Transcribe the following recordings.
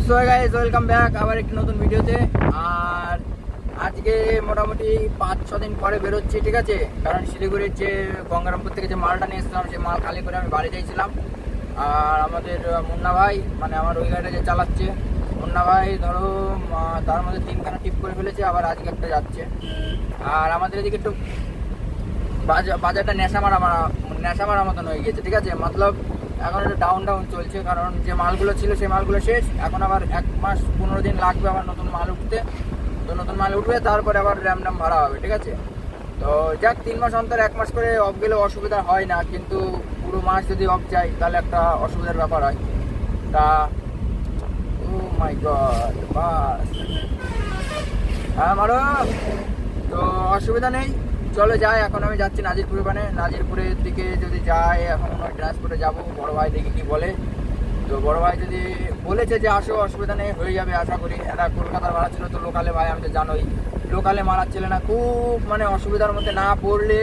So guys welcome back আবার একটি নতুন ভিডিওতে। আর আজকে মোটামুটি 5-6 দিন পরে বেরোচ্ছি, ঠিক আছে। কারণ শিলিগুড়ির যে গঙ্গারামপুর থেকে যে মালটা নিয়ে এসেছিলাম সেই মাল খালি করে আমি বাড়ি যাইছিলাম। আর আমাদের মুন্না ভাই, মানে আমার ওই গাড়িটা যে চালাচ্ছে মুন্না ভাই, ধরো তার মধ্যে 3খানা টিপ করে ফেলেছে, আবার আজকে একটা যাচ্ছে। আর আমাদের এদিকে একটু বাজারটা নেশা মারা মতন হয়ে গিয়েছে, ঠিক আছে। মতলব এখন একটু ডাউন চলছে, কারণ যে মালগুলো ছিল সেই মালগুলো শেষ। এখন আবার 1 মাস 15 দিন লাগবে আবার নতুন মাল উঠতে। তো নতুন মাল উঠবে, তারপরে আবার র্যাম ভাড়া হবে, ঠিক আছে। তো যাক, 3 মাস অন্তর 1 মাস করে অফ গেলে অসুবিধা হয় না, কিন্তু পুরো মাস যদি অফ যায় তাহলে একটা অসুবিধার ব্যাপার হয়। তা ও মাই গড, বাস হ্যাঁ মারো। তো অসুবিধা নেই, চলো যাই। এখন আমি যাচ্ছি নাজিরপুরে, মানে নাজিরপুরের দিকে যদি যাই, এখন ওই ট্রান্সপোর্টে যাবো। বড় ভাই দেখি কি বলে। তো বড় ভাই যদি বলেছে যে আসো, অসুবিধা নেই, হয়ে যাবে আশা করি। এটা কলকাতার ভাড়া ছিল, তো লোকালে ভাই আমি তো জানোই লোকালে মারাচ্ছিলে না, খুব মানে অসুবিধার মধ্যে না পড়লে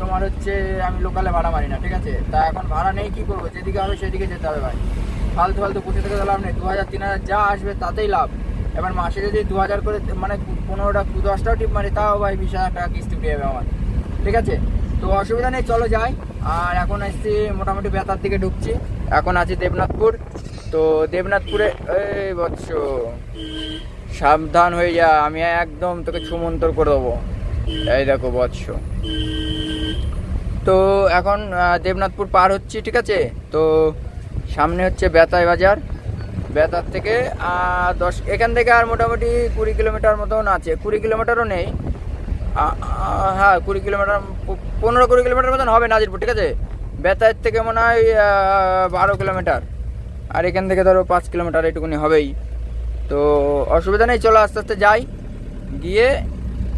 তোমার হচ্ছে আমি লোকালে ভাড়া মারি না, ঠিক আছে। তা এখন ভাড়া নেই, কি করবো, যেদিকে হবে সেদিকে যেতে হবে ভাই। ফালতু বসে থেকে লাভ নেই। 2000-3000 যা আসবে তাতেই লাভ। এবার মাসে যদি 2000 করে, মানে 15টা 10টাও টিপ মারি, তাও ভাই 20,000 টাকা কিস্তি উঠে যাবে আমার, ঠিক আছে। তো অসুবিধা নেই, চলো যাই। আর এখন এসছি মোটামুটি বেতার দিকে ঢুকছি। এখন আছি দেবনাথপুর। তো দেবনাথপুরে এই বৎস সাবধান হয়ে যা, আমি একদম তোকে ছুমন্তর করে দেবো। এই দেখো বৎস, তো এখন দেবনাথপুর পার হচ্ছি, ঠিক আছে। তো সামনে হচ্ছে বেতাই বাজার। বেতার থেকে এখান থেকে আর মোটামুটি 20 কিলোমিটার মতন আছে। 20 কিলোমিটারও নেই, হ্যাঁ 20 কিলোমিটার, 15-20 কিলোমিটার মতন হবে নাজিরপুর, ঠিক আছে। বেতায়ের থেকে মনে হয় 12 কিলোমিটার, আর এখান থেকে ধরো 5 কিলোমিটার, এইটুকুনি হবেই। তো অসুবিধা নেই, চলো আস্তে আস্তে যাই। গিয়ে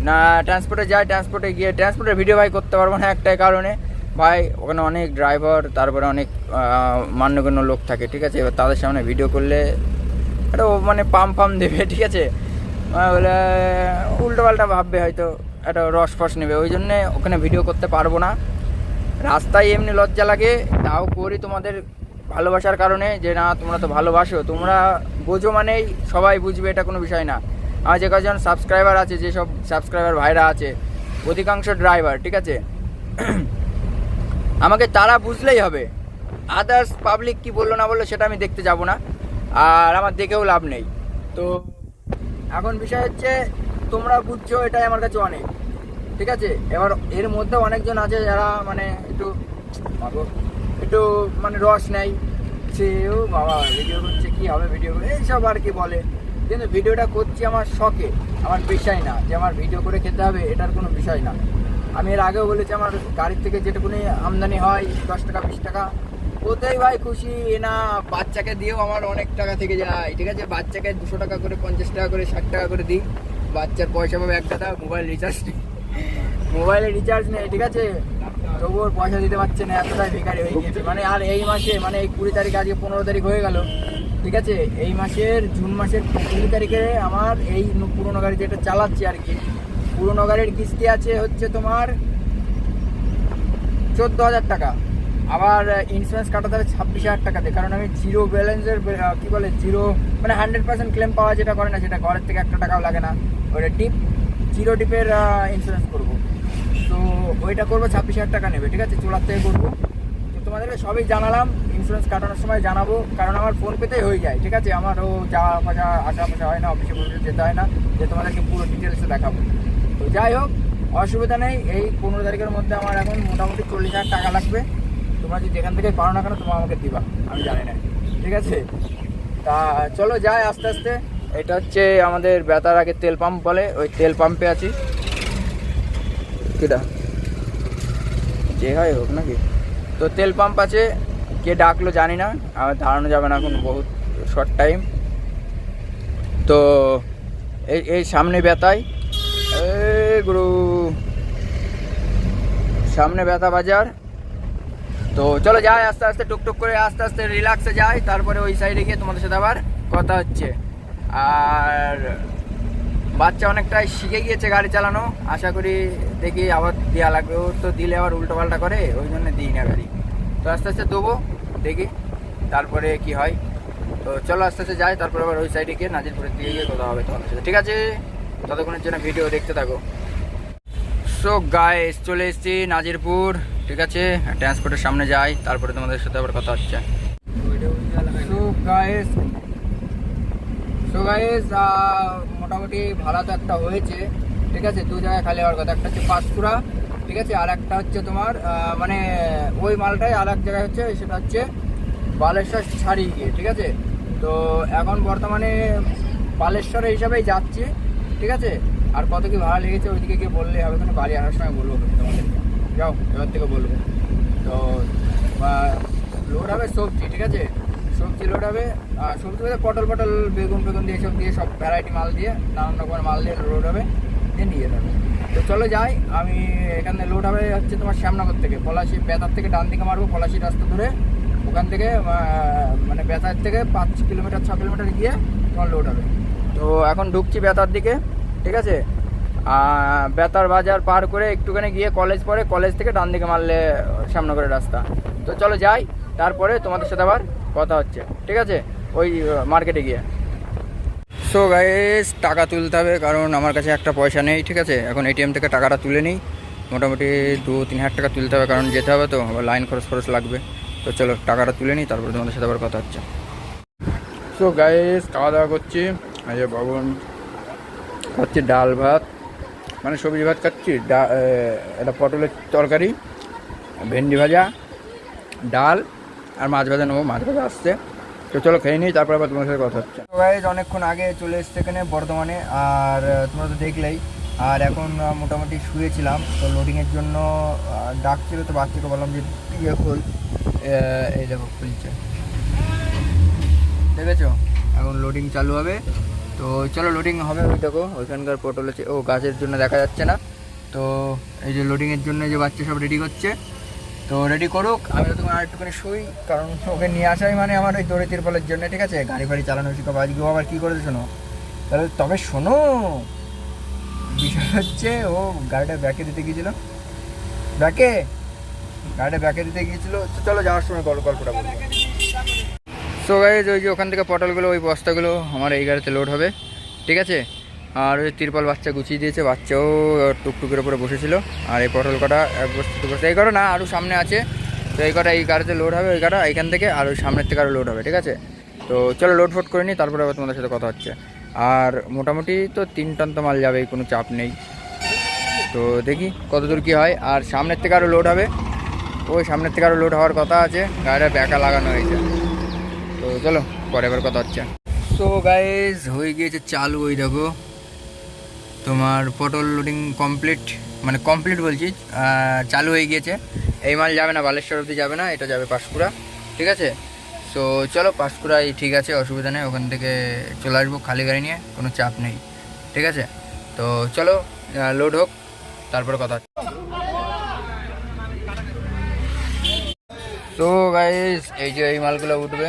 না ট্রান্সপোর্টে যাই, ট্রান্সপোর্টে গিয়ে ট্রান্সপোর্টের ভিডিও ভাই করতে পারবো না একটাই কারণে, ভাই ওখানে অনেক ড্রাইভার, তারপরে অনেক মান্যগণ্য লোক থাকে, ঠিক আছে। এবার তাদের সামনে ভিডিও করলে একটা মানে পাম দেবে, ঠিক আছে। বলে উল্টোপাল্টা ভাববে, হয়তো একটা রস নেবে, ওই জন্যে ওখানে ভিডিও করতে পারবো না। রাস্তায় এমনি লজ্জা লাগে, তাও করি তোমাদের ভালোবাসার কারণে, যে না তোমরা তো ভালোবাসো, তোমরা বোঝো মানেই সবাই বুঝবে, এটা কোনো বিষয় না। আমার যে কজন সাবস্ক্রাইবার আছে, যেসব সাবস্ক্রাইবার ভাইরা আছে, অধিকাংশ ড্রাইভার, ঠিক আছে। আমাকে তারা বুঝলেই হবে, আদার্স পাবলিক কি বললো না বললো সেটা আমি দেখতে যাব না, আর আমার দেখেও লাভ নেই। তো এখন বিষয় হচ্ছে তোমরা বুঝছো, এটাই আমার কাছে অনেক, ঠিক আছে। এবার এর মধ্যে অনেকজন আছে যারা মানে একটু মানে রস নেই, সে ও বাবা ভিডিও করছে, কী হবে ভিডিও করে, এইসব আর কি বলে। কিন্তু ভিডিওটা করছি আমার শখে, আমার পেশাই না যে আমার ভিডিও করে খেতে হবে, এটার কোনো বিষয় না। আমি এর আগেও বলেছি, আমার গাড়ির থেকে যেটুকুনি আমদানি হয় 10 টাকা 20 টাকা, ওতেই ভাই খুশি। না বাচ্চাকে দিয়েও আমার অনেক টাকা থেকে যায়, ঠিক আছে। বাচ্চাকে 200 টাকা করে, 50 টাকা করে, 60 টাকা করে দিই। বাচ্চার পয়সা পাবে একটা, মোবাইল রিচার্জ নেই, মোবাইলে রিচার্জ নেই, ঠিক আছে। তবুও পয়সা দিতে পারছে না, এতটাই বেকারি হয়ে গিয়েছে। মানে আর এই মাসে, মানে এই 20 তারিখ, আজকে 15 তারিখ হয়ে গেল, ঠিক আছে। এই মাসের জুন মাসের 20 তারিখে আমার এই পুরোনো গাড়ি যেটা চালাচ্ছি আর কি, পুরোনো গাড়ির কিস্তি আছে হচ্ছে তোমার 14,000 টাকা। আবার ইন্স্যুরেন্স কাটাতে হবে 26,000 টাকাতে, কারণ আমি জিরো ব্যালেন্সের কী বলে, জিরো মানে 100% ক্লেম পাওয়া যেটা করে না, সেটা ঘরের থেকে 1 টাকাও লাগে না। ওইটা জিরো টিপের ইন্স্যুরেন্স করবো। তো ওইটা করবো, 26,000 টাকা নেবে, ঠিক আছে, চোলার থেকে করবো। তো তোমাদেরকে সবই জানালাম, ইন্স্যুরেন্স কাটানোর সময় জানাবো, কারণ আমার ফোন পেতেই হয়ে যায়, ঠিক আছে। আমারও যাওয়া পাশা আসা পাশা হয় না, অফিসে যেতে হয় না, যে তোমাদেরকে পুরো ডিটেলসে দেখাবো। তো যাই হোক, অসুবিধা নেই। এই 15 তারিখের মধ্যে আমার এখন মোটামুটি 40,000 টাকা লাগবে। তোমরা যদি যেখান থেকে পারো না কেন, তোমরা আমাকে দিবা, আমি জানি না, ঠিক আছে। তা চলো যাই আস্তে আস্তে। এটা হচ্ছে আমাদের বেতার আগে তেল পাম্প বলে, ওই তেল পাম্পে আছি। কিটা যে হয় হোক নাকি, তো তেল পাম্প আছে, কে ডাকলো জানি না, আমার ধারণা যাবে না, এখন বহুত শর্ট টাইম। তো এই সামনে বেতাই, গুরু সামনে বেতা বাজার। তো চলো যাই আস্তে আস্তে, টুকটুক করে আস্তে আস্তে রিল্যাক্সে যাই, তারপরে ওই সাইডে গিয়ে তোমাদের সাথে আবার কথা হচ্ছে। আর বাচ্চা অনেকটাই শিখে গিয়েছে গাড়ি চালানো, আশা করি দেখি আবার দেওয়া লাগবে, ও তো দিলে আবার উল্টো পাল্টা করে, ওই জন্য দিই না গাড়ি। তো আস্তে আস্তে দেবো, দেখি তারপরে কি হয়। তো চলো আস্তে আস্তে যাই, তারপর আবার ওই সাইডে গিয়ে নাজিরপুরের দিকে গিয়ে কথা হবে তোমাদের সাথে, ঠিক আছে? ততক্ষণের জন্য ভিডিও দেখতে থাকো। সো গাইস চলে এসেছি নাজিরপুর, ঠিক আছে? ট্রান্সপোর্টের সামনে যাই, তারপরে তোমাদের সাথে আবার কথা হচ্ছে। সো গাইস মোটামুটি ভাড়া তো একটা হয়েছে, ঠিক আছে? দু জায়গায় খালি হওয়ার কথা, একটা হচ্ছে পাঁশকুড়া, ঠিক আছে? আর একটা হচ্ছে তোমার মানে ওই মালটাই আর এক জায়গায় হচ্ছে, সেটা হচ্ছে বালেশ্বর ছাড়িয়ে গিয়ে, ঠিক আছে? তো এখন বর্তমানে বালেশ্বর হিসাবেই যাচ্ছি, ঠিক আছে? আর কত কি ভাড়া লেগেছে ওইদিকে গিয়ে বললে হবে, ওখানে বাড়ি আসার সময় বলবো তোমাদেরকে। যাও এবার থেকে বলবো। তো লোড হবে সবজি, ঠিক আছে? সবজি লোড হবে, সবজি বলতে পটল বেগুন দিয়ে সব দিয়ে, সব ভ্যারাইটি মাল দিয়ে, নানান রকমের মাল দিয়ে লোড হবে, দিয়ে নিয়ে যাবে। তো চলো যাই, আমি এখানে লোড হবে হচ্ছে তোমার শ্যামনগর থেকে, পলাশি বেতার থেকে ডান দিকে মারবো, পলাশি রাস্তা ধরে ওখান থেকে মানে বেতার থেকে 5 কিলোমিটার 6 কিলোমিটার গিয়ে তোমার লোড হবে। তো এখন ঢুকছি বেতার দিকে, ঠিক আছে? বেতার বাজার পার করে একটুখানি গিয়ে কলেজ পড়ে, কলেজ থেকে ডান দিকে মারলে শ্যামনগরের রাস্তা। তো চলো যাই, তারপরে তোমাদের সাথে আবার কথা হচ্ছে, ঠিক আছে? ওই মার্কেটে গিয়ে। সো গাইস টাকা তুলতে হবে, কারণ আমার কাছে একটা পয়সা নেই, ঠিক আছে? এখন এটিএম থেকে টাকাটা তুলে নিই, মোটামুটি 2-3 হাজার টাকা তুলতে হবে, কারণ যেতে হবে তো, আবার লাইন খরচ লাগবে। তো চলো টাকাটা তুলে নিই, তারপরে তোমাদের সাথে আবার কথা হচ্ছে। সো গাইস খাওয়া দাওয়া করছি, এই যে বাবন খাচ্ছি ডাল ভাত, মানে সবজি ভাত খাচ্ছি, একটা পটলের তরকারি, ভেন্ডি ভাজা, ডাল আর মাছ ভাজা নেবো, মাছ ভাজা আসছে। তো চলো খেয়ে নিই, তারপর আবার তোমার সাথে কথা হচ্ছে। তো গাইস অনেকক্ষণ আগে চলে এসছে এখানে বর্ধমানে, আর তোমরা তো দেখলেই। আর এখন মোটামুটি শুয়েছিলাম, তো লোডিংয়ের জন্য ডাকছিল, তো বাচ্চাকে বললাম যে ইয়ে খোল, এই দেখো খুলছে, দেখেছো? এখন লোডিং চালু হবে, তো চলো লোডিং হবে। ওই দেখো ওইখানকার পটল আছে, ও গাছের জন্য দেখা যাচ্ছে না। তো এই যে লোডিংয়ের জন্য যে বাচ্চা সব রেডি করছে, তো রেডি করুক, আমি তো তোমার আরেকটুখানি শুই, কারণ ওকে নিয়ে আসাই মানে আমার ওই দড়ি তিরপলের জন্য, ঠিক আছে? গাড়ি ফাড়ি চালানো শিখো, আজকেও আবার কী করেছে শোনো, তাহলে তবে শোনো, বিষয় হচ্ছে ও গাড়িটা ব্যাকে দিতে গিয়েছিলো, গাড়িটা ব্যাকে দিতে গিয়েছিলো। তো চলো যাওয়ার সময় গল্পটা বলবো। সো গাইস ওই যে ওখান থেকে পটলগুলো, ওই বস্তাগুলো আমার এই গাড়িতে লোড হবে, ঠিক আছে? আর ওই তিরপল বাচ্চা গুছিয়ে দিয়েছে, বাচ্চাও টুকটুকের উপরে বসেছিল। আর এই পটল কটা এক বস্তা 2 বস্তা, এই কটা না আরও সামনে আছে, তো এই কটা এই গাড়িতে লোড হবে, ওই কটা এইখান থেকে, আর ওই সামনের থেকে আরও লোড হবে, ঠিক আছে? তো চলো লোড ফোট করে নিই, তারপরে আবার তোমাদের সাথে কথা হচ্ছে। আর মোটামুটি তো 3 টন তো মাল যাবে, কোনো চাপ নেই। তো দেখি কত দূর কী হয়। আর সামনের থেকে আরও লোড হবে, ওই সামনের থেকে আরও লোড হওয়ার কথা আছে, গাড়িটা ব্যাকা লাগানো হয়েছে। তো চলো পরে এবার কথা হচ্ছে। সো গাইজ হয়ে গিয়েছে চালু, ওই দেখো তোমার পটল লোডিং কমপ্লিট, মানে কমপ্লিট বলছি, চালু হয়ে গিয়েছে। এই মাল যাবে না বালেশ্বর অবধি, যাবে না, এটা যাবে পাঁশকুড়া, ঠিক আছে? সো চলো পাঁশকুড়াই, ঠিক আছে, অসুবিধা নেই, ওখান থেকে চলে আসবো খালি গাড়ি নিয়ে, কোনো চাপ নেই, ঠিক আছে? তো চলো লোড হোক, তারপরে কথা হচ্ছে। তো গাইজ এই যে এই মালগুলো উঠবে,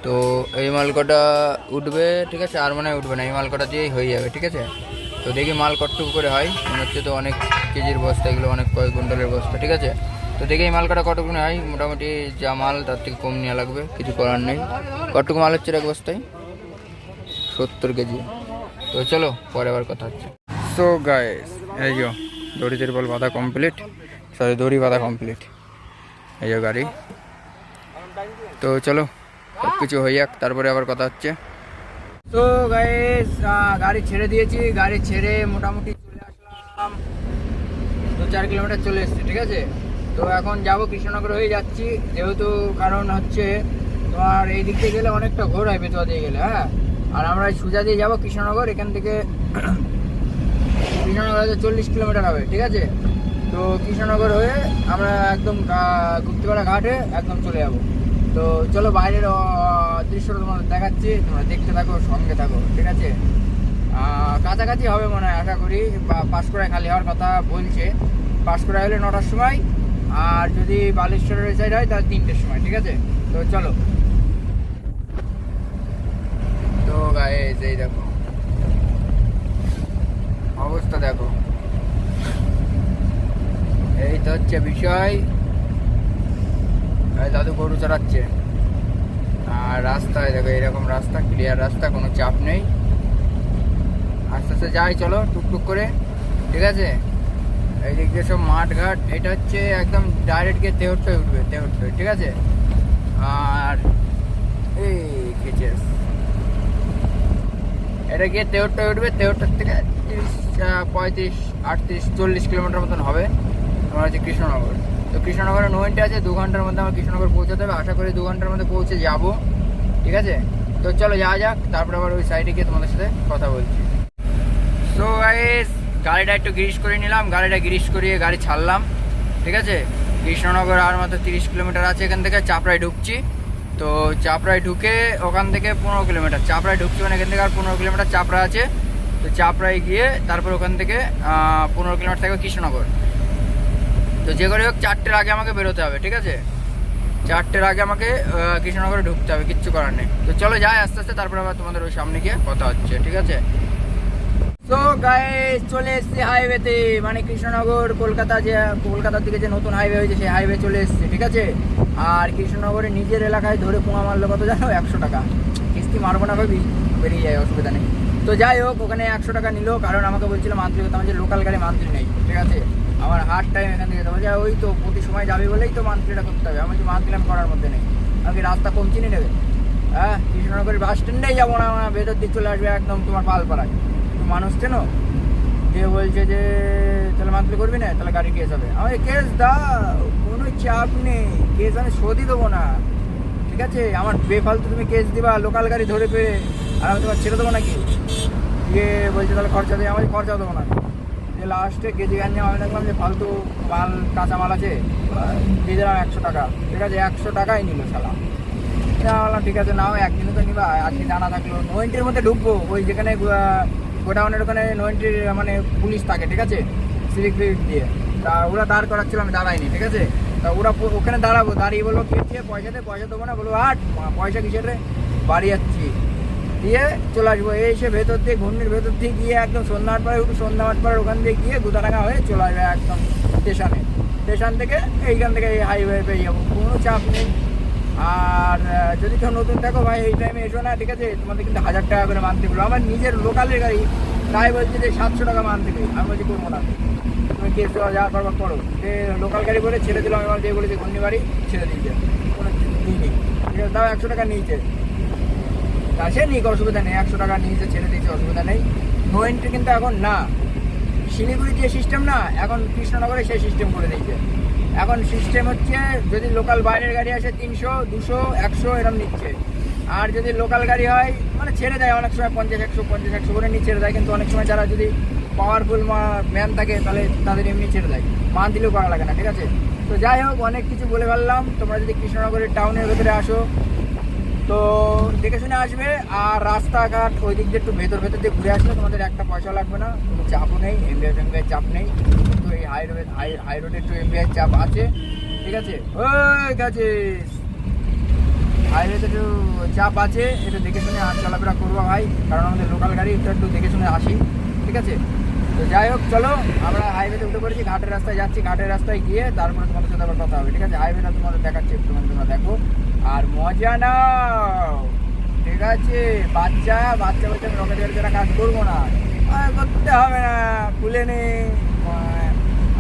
তো এই মাল কটা উঠবে, ঠিক আছে? আর মনে হয় উঠবে না, এই মাল কটা দিয়েই হয়ে যাবে, ঠিক আছে? তো দেখি মাল কতটুকু করে হয়, মনে হচ্ছে তো অনেক কেজির বস্তা, এগুলো অনেক কয়েক কুইন্টালের বস্তা, ঠিক আছে? তো দেখি এই মাল কটা কতটুকু হয়, মোটামুটি যা মাল তার থেকে কম নেওয়া লাগবে, কিছু করার নেই। কতটুকু মাল হচ্ছে এক বস্তায়? 70 কেজি। তো চলো পরে আবার কথা হচ্ছে। সো গাইস এই যে দড়ি তিরপল বাঁধা কমপ্লিট, সরি দড়ি বাঁধা কমপ্লিট, এই যে গাড়ি। তো চলো সব কিছু হয়ে যাক, তারপরে আবার কথা হচ্ছে। তো গাইস গাড়ি ছেড়ে দিয়েছি, গাড়ি ছেড়ে মোটামুটি চলে আসলাম 2-4 কিলোমিটার চলে এসেছি, ঠিক আছে? তো এখন যাব কৃষ্ণনগর হয়ে যাচ্ছি, যেহেতু কারণ হচ্ছে তোমার এই দিক দিয়ে গেলে অনেকটা ঘোর হয়, বেতুয়া দিয়ে গেলে, হ্যাঁ। আর আমরা সোজা দিয়ে যাবো কৃষ্ণনগর, এখান থেকে কৃষ্ণনগর হয়তো 40 কিলোমিটার হবে, ঠিক আছে? তো কৃষ্ণনগর হয়ে আমরা একদম গুপ্তিপাড়া ঘাটে একদম চলে যাবো। তো চলো বাইরের দৃশ্যটা তোমাদের দেখাচ্ছি, তোমরা দেখতে থাকো, সঙ্গে থাকো, ঠিক আছে? কাছাকাছি হবে মনে হয়, আশা করি। পাঁশকুড়ায় খালি হওয়ার কথা বলছে, পাঁশকুড়ায় হলে 9টার সময়, আর যদি বালেশ্বরের সাইড হয় তাহলে 3টের সময়, ঠিক আছে? তো চলো। তো গাইস এই দেখো অবস্থা, দেখো এই তো হচ্ছে বিষয়। দাদু গরু চড়াচ্ছে, আর রাস্তায় দেখো এরকম রাস্তা, ক্লিয়ার রাস্তা, কোনো চাপ নেই। আস্তে আস্তে যাই, চলো টুকটুক করে, ঠিক আছে। এই দিক দিয়ে সব মাঠ ঘাট, এটা হচ্ছে একদম ডাইরেক্ট গিয়ে তেহট্টই উঠবে, তেহট্টই, ঠিক আছে। আর এই খেচেস এটা গিয়ে তেহট্টই উঠবে, তেহট্টর থেকে 35, 38, 40 কিলোমিটার মতন হবে। আমার হচ্ছে কৃষ্ণনগর। তো কৃষ্ণনগরে 90 আছে, 2 ঘন্টার মধ্যে আমার কৃষ্ণনগর পৌঁছাতে হবে। আশা করি 2 ঘন্টার মধ্যে পৌঁছে যাব, ঠিক আছে। তো চলো যাওয়া যাক, তারপরে আবার ওই সাইডে গিয়ে তোমাদের সাথে কথা বলছি। সো গাইস, গাড়িটা একটু গ্রিস করে নিলাম, গাড়িটা গ্রিস করিয়ে গাড়ি ছাড়লাম, ঠিক আছে। কৃষ্ণনগর আর মাত্র 30 কিলোমিটার আছে এখান থেকে। চাপড়ায় ঢুকছি। তো চাপড়ায় ঢুকে ওখান থেকে 15 কিলোমিটার, চাপড়ায় ঢুকছি মানে এখান থেকে আর 15 কিলোমিটার চাপড়া আছে। তো চাপড়ায় গিয়ে তারপর ওখান থেকে 15 কিলোমিটার থাকবে কৃষ্ণনগর। তো যে করে হোক 4টের আগে আমাকে বেরোতে হবে, ঠিক আছে। 4টের আগে আমাকে কৃষ্ণনগরে ঢুকতে হবে, কিচ্ছু করার নেই। তো চলো যাই আস্তে আস্তে, তারপরে আবার তোমাদের ওই সামনে গিয়ে কথা হচ্ছে, ঠিক আছে। তো গাইস, চলে এসছি হাইওয়েতে, মানে কৃষ্ণনগর কলকাতা, যে কলকাতার দিকে যে নতুন হাইওয়ে হয়েছে সেই হাইওয়ে চলে এসছে, ঠিক আছে। আর কৃষ্ণনগরে নিজের এলাকায় ধরে পোঙা মারলো কত জানো? 100 টাকা। কিস্তি মারবো না ভাবি, বেরিয়ে যায়, অসুবিধা নেই। তো যাই হোক, ওখানে 100 টাকা নিল, কারণ আমাকে বলছিল মান্থলি করতে, আমার যে লোকাল গাড়ি মান্থলি নেই, ঠিক আছে। আমার হার্ড টাইম এখান থেকে যেতে হবে, ওই তো প্রতি সময় যাবে বলেই তো মান্থলিটা করতে হবে। আমি মান্থলি আমি করার মধ্যে নেই, আমাকে রাস্তা কম চিনি নেবে। হ্যাঁ, কৃষ্ণনগরের বাস স্ট্যান্ডেই যাবো না, আমার ভেতর দিয়ে চলে আসবে একদম তোমার পালপাড়ায়। মানুষ কেন যে বলছে যে তাহলে মান্থলি করবি না, তাহলে গাড়ি কেস হবে। আমাকে কেস দাও, কোনো চাপ নেই, কেস আমি শোধই দেবো না, ঠিক আছে। আমার বেফালতু তুমি কেস দিবা লোকাল গাড়ি ধরে পেয়ে, আর আমি তোমার ছেড়ে দেবো নাকি? দিয়ে বলছে তাহলে খরচা দেয়, আমি খরচা দেবো না। যে লাস্টে কেজি গান নিয়ে আমি দেখলাম যে ফালতু মাল, কাঁচা মাল আছে, দিয়ে দিলাম 100 টাকা, ঠিক আছে। 100 টাকাই নিল শালা। বললাম ঠিক আছে, নাও, একদিনে তো নিবা, আজকে জানা থাকলো 90-র মধ্যে ঢুকবো, ওই যেখানে গোডাউনের ওখানে 90 মানে পুলিশ থাকে, ঠিক আছে, সিভিক দিয়ে। তা ওরা দাঁড় করাচ্ছিল, আমি দাঁড়াইনি, ঠিক আছে। তা ওরা ওখানে দাঁড়াবো, দাঁড়িয়ে বললো খেয়েছে পয়সা দে, পয়সা দেবো না, বলবো পয়সা কিসের রে, বাড়ি যাচ্ছি, দিয়ে চলে আসবো। এসে ভেতর দিয়ে, ঘূর্ণির ভেতর দিয়ে গিয়ে একদম সন্ধ্যা 8 পাড়ে উঠে, সন্ধ্যা 8 পাড়ের ওখান দিয়ে গিয়ে গুদারাঙ্গা হয়ে চলে আসবে একদম স্টেশনে। স্টেশন থেকে এইখান থেকে এই হাইওয়ে পেয়ে যাবো, কোনো চাপ নেই। আর যদি কেউ নতুন থাকো ভাই, এই টাইমে এসো না, ঠিক আছে। তোমাদের কিন্তু 1000 টাকা করে মানতে বলো, আমার নিজের লোকালের গাড়ি, তাই বলছে যে 700 টাকা মানতে দেবে। আমি বলছি করবো না, তুমি কেস যা করবার করো। যে লোকাল গাড়ি বলে ছেড়ে দিলাম, আমার যে বলেছে ঘূর্ণি বাড়ি ছেড়ে দিয়েছে, কোনো নিই, ঠিক আছে। তাও 100 টাকা নিয়েছে, তা সে নিক, অসুবিধা নেই। 100 টাকা নিয়েছে, ছেড়ে দিয়েছে, অসুবিধা নেই। নো এন্ট্রি কিন্তু এখন না, শিলিগুড়ি যে সিস্টেম না, এখন কৃষ্ণনগরে সেই সিস্টেম করে দিয়েছে। এখন সিস্টেম হচ্ছে যদি লোকাল বাইরের গাড়ি আসে 300, 200, 100 এরকম নিচ্ছে। আর যদি লোকাল গাড়ি হয় মানে ছেড়ে দেয়, অনেক সময় 50-100 করে নিয়ে ছেড়ে দেয়। কিন্তু অনেক সময় যারা যদি পাওয়ারফুল ম্যান থাকে তাহলে তাদের এমনি ছেড়ে দেয়, মান্থলিও করা লাগে না, ঠিক আছে। তো যাই হোক, অনেক কিছু বলে ফেললাম। তোমরা যদি কৃষ্ণনগরের টাউনের ভেতরে আসো তো দেখে শুনে আসবে। আর রাস্তাঘাট ওই দিক দিয়ে একটু ভেতর দিয়ে ঘুরে আসলে তোমাদের একটা পয়সা লাগবে না, কোনো চাপও নেই, এমবিআই চাপ নেই। কিন্তু এই হাই রোডে একটু এমবিআই চাপ আছে, ঠিক আছে। ওই কাছে হাইওয়েতে একটু চাপ আছে, একটু দেখে শুনে চলাফেরা করবো ভাই, কারণ আমাদের লোকাল গাড়ি একটু দেখে শুনে আসি, ঠিক আছে। তো যাই হোক, চলো আমরা হাইওয়েতে উঠে পড়েছি, ঘাটের রাস্তায় যাচ্ছি। ঘাটের রাস্তায় গিয়ে তারপরে তোমাদের সাথে আবার কথা হবে, ঠিক আছে। হাইওয়েটা তোমাদের দেখাচ্ছি একটু, তোমরা দেখো আর মজা নাও, ঠিক আছে। বাচ্চা বলছে আমি রকেট গাড়ি ছাড়া কাজ করবো না, করতে হবে না, খুলে নে,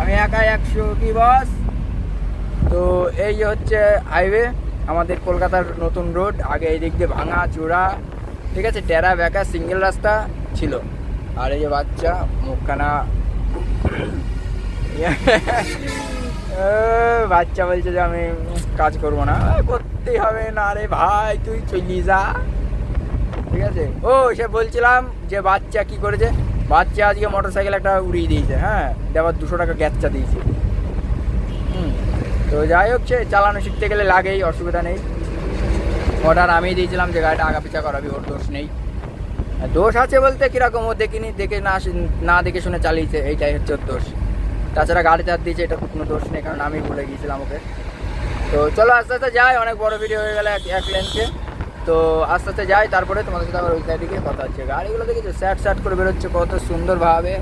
আমি একাই 100 কি বস। তো এই যে হচ্ছে হাইওয়ে, আমাদের কলকাতার নতুন রোড। আগে এই দিক দিয়ে ভাঙা চূড়া, ঠিক আছে, টেরা বেঁকা সিঙ্গেল রাস্তা ছিল। আর এই যে বাচ্চা মুখখানা বাচ্চা বলছে যে আমি কাজ করবো না, করতেই হবে না রে ভাই, তুই চলি যা, ঠিক আছে। ও সে বলছিলাম যে বাচ্চা কি করেছে, বাচ্চা আজকে মোটরসাইকেল একটা উড়িয়ে দিয়েছে, হ্যাঁ, আবার 200 টাকা গ্যাসটা দিয়েছে। তো যাই হোক, সে চালানো শিখতে গেলে লাগেই, অসুবিধা নেই। অর্ডার আমি দিয়েছিলাম যে গাড়িটা আগা পিছা করাবি, ওর দোষ নেই। দোষ আছে বলতে কীরকম, ও দেখিনি, দেখে না দেখে শুনে চালিয়েছে, এইটাই হচ্ছে ওর দোষ। তাছাড়া গাড়ি চার দিয়েছে, এটা কোনো দোষ নেই, কারণ আমি ভুলে গিয়েছিলাম ওকে। তো চলো আস্তে আস্তে যাই, অনেক বড় ভিডিও হয়ে গেলে এক লেন্সে। তো আস্তে আস্তে যাই, তারপরে তোমাদের সাথে আবার ওই সাইডে গিয়ে কথা হচ্ছে। গাড়িগুলো দেখেছো স্যাট করে বেরোচ্ছে কত সুন্দরভাবে।